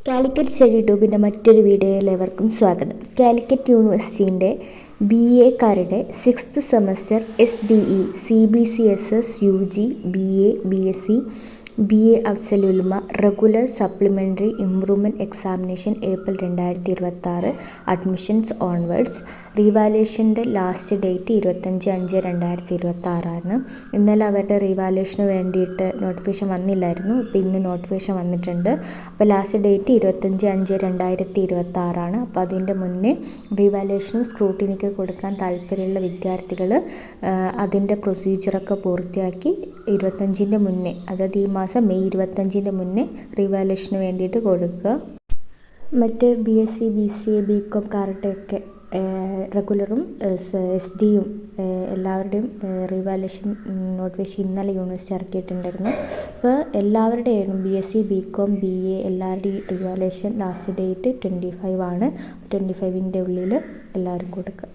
Calicut study ട്യൂബിൻ്റെ മറ്റൊരു വീഡിയോയിൽ ഏവർക്കും സ്വാഗതം. കാലിക്കറ്റ് യൂണിവേഴ്സിറ്റിൻ്റെ BA-കാരുടെ 6th semester SDE, CBCSS, UG, BA, BSc, BA Afzal Ulama regular supplementary improvement examination April 2026. Admissions onwards. റീവാലുവേഷൻ്റെ ലാസ്റ്റ് ഡേറ്റ് 25/5/2026. ഇന്നലെ അവരുടെ റീവാലുവേഷന് വേണ്ടിയിട്ട് നോട്ടിഫിക്കേഷൻ വന്നില്ലായിരുന്നു. അപ്പോൾ ഇന്ന് നോട്ടിഫിക്കേഷൻ വന്നിട്ടുണ്ട്. അപ്പോൾ ലാസ്റ്റ് ഡേറ്റ് 25/5/2026. അപ്പോൾ അതിൻ്റെ മുന്നേ റീവാലുവേഷനും സ്ക്രൂട്ടിനിക്ക് കൊടുക്കാൻ താല്പര്യമുള്ള വിദ്യാർത്ഥികൾ അതിൻ്റെ പ്രൊസീജിയറൊക്കെ പൂർത്തിയാക്കി 25-ൻ്റെ മുന്നേ, അതായത് ഈ മാസം മെയ് 25-ൻ്റെ മുന്നേ റീവാലുവേഷന് വേണ്ടിയിട്ട് കൊടുക്കുക. മറ്റ് BSc, BCA, BCom കാരുടെയൊക്കെ റെഗുലറും SDയും എല്ലാവരുടെയും റീവാലുവേഷൻ നോട്ടിഫിക്കേഷൻ ഇന്നലെ യൂണിവേഴ്സിറ്റി ഇറക്കിയിട്ടുണ്ടായിരുന്നു. അപ്പോൾ എല്ലാവരുടെയും BSc, BCom, BA എല്ലാവരുടെയും റീവാലുവേഷൻ ലാസ്റ്റ് ഡേറ്റ് 25 ആണ്. 25-ൻ്റെ ഉള്ളിൽ എല്ലാവരും കൊടുക്കുക.